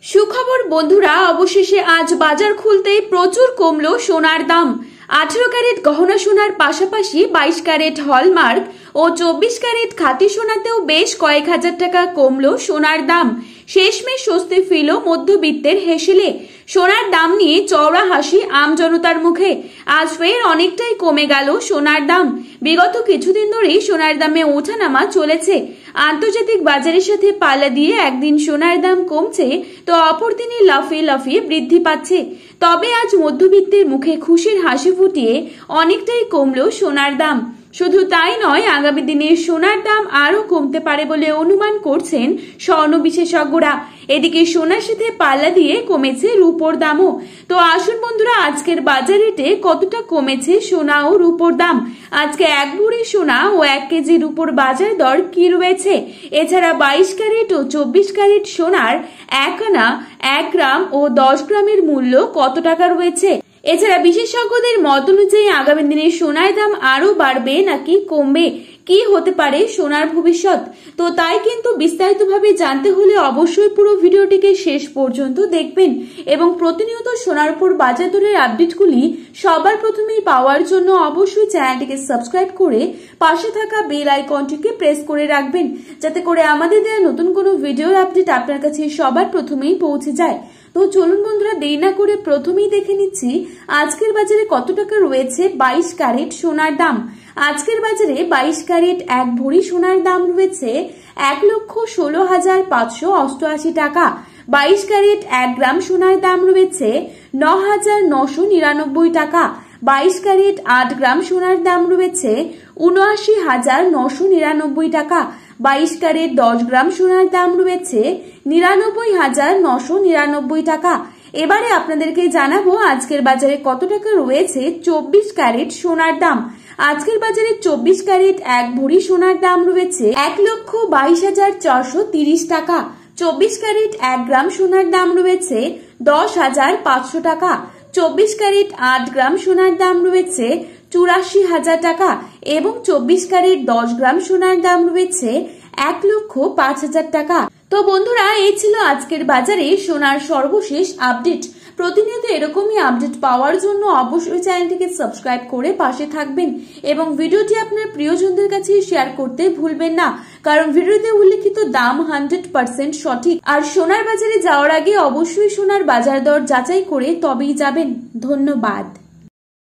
সুখবর বন্ধুরা, অবশেষে আজ বাজার খুলতেই প্রচুর কমলো সোনার দাম। 18 ক্যারেট গহনা সোনার পাশাপাশি 22 ক্যারেট হলমার্ক ও 24 ক্যারেট খাঁটি সোনাতেও বেশ কয়েক হাজার টাকা কমলো সোনার দাম। শেষমেশ স্বস্তি ফিরল মধ্যবিত্তের হেসেলে। সোনার দাম নিয়ে চওড়া হাসি আম জনতার মুখে। আজ ফের অনেকটাই কমে গেল সোনার দাম। বিগত কিছুদিন ধরেই সোনার দামে ওঠানামা চলেছে। আন্তর্জাতিক বাজারের সাথে পাল্লা দিয়ে একদিন সোনার দাম কমছে তো অপর দিনে লাফিয়ে লাফিয়ে বৃদ্ধি পাচ্ছে। তবে আজ মধ্যবিত্তের মুখে খুশির হাসি ফুটিয়ে অনেকটাই কমলো সোনার দাম। শুধু তাই নয়, আগামী দিনে সোনার দাম আরো কমতে পারে বলে অনুমান করছেন স্বর্ণ বিশেষজ্ঞরা। এদিকে সোনার সাথে পাল্লা দিয়ে কমেছে রূপোর দামও। তো আসুন বন্ধুরা, আজকের বাজার রেটে কতটা কমেছে সোনা ও রূপোর দাম, আজকে 1 ভরি সোনা ও 1 কেজি রূপোর বাজার দর কি রয়েছে, এছাড়া 22 ক্যারেট ও 24 ক্যারেট সোনার 1 আনা, 1 গ্রাম ও 10 গ্রামের মূল্য কত টাকা রয়েছে। এছাড়া বিশেষজ্ঞদের মত অনুযায়ী আগামী দিনে সোনার দাম আরো বাড়বে নাকি কমবে, কি হতে পারে সোনার ভবিষ্যৎ, তো তাই কিন্তু বিস্তারিতভাবে জানতে হলে অবশ্যই পুরো ভিডিওটিকে শেষ পর্যন্ত দেখবেন এবং প্রতিনিয়ত সোনার উপর বাজার দরের আপডেটগুলি সবার প্রথমেই পাওয়ার জন্য অবশ্যই চ্যানেলটিকে সাবস্ক্রাইব করে পাশে থাকা বেল আইকনটিকে প্রেস করে রাখবেন, যাতে করে আমাদের দেওয়া নতুন কোনো ভিডিওর আপডেট আপনার কাছে সবার প্রথমেই পৌঁছে যায়। তো চলুন বন্ধুরা, দেরি না করে প্রথমেই দেখে নিচ্ছি আজকের বাজারে কত টাকা রয়েছে 22 ক্যারেট সোনার দাম। আজকের বাজারে 22 ক্যারেট 1 ভরি সোনার দাম রয়েছে 1,16,588 টাকা। 22 ক্যারেট 1 গ্রাম সোনার দাম রয়েছে 9,999 টাকা। 22 ক্যারেট 8 গ্রাম সোনার দাম রয়েছে 79,999 টাকা। 22 ক্যারেট 10 গ্রাম সোনার দাম রয়েছে 99,999 টাকা। এবারে আপনাদেরকে জানাবো আজকের বাজারে কত টাকা রয়েছে 24 ক্যারেট সোনার দাম। আজকের বাজারে 24 ক্যারেট 1 ভরি সোনার দাম রয়েছে 1,22,430 টাকা। 24 ক্যারেট 1 গ্রাম সোনার দাম রয়েছে 10,500 টাকা। 24 ক্যারেট 8 গ্রাম সোনার দাম রয়েছে 84,000 টাকা এবং 24 ক্যারেট 10 গ্রাম সোনার দাম রয়েছে 1,05,000 টাকা। তো বন্ধুরা, এই ছিল আজকের বাজারে সোনার সর্বশেষ আপডেট। প্রতিনিয়ত এরকমই আপডেট পাওয়ার জন্য অবশ্যই চ্যানেলটিকে সাবস্ক্রাইব করে পাশে থাকবেন এবং ভিডিওটি আপনার প্রিয়জনদের কাছে শেয়ার করতে ভুলবেন না, কারণ ভিডিওতে উল্লেখিত দাম 100% সঠিক। আর সোনার বাজারে যাওয়ার আগে অবশ্যই সোনার বাজার দর যাচাই করে তবেই যাবেন। ধন্যবাদ।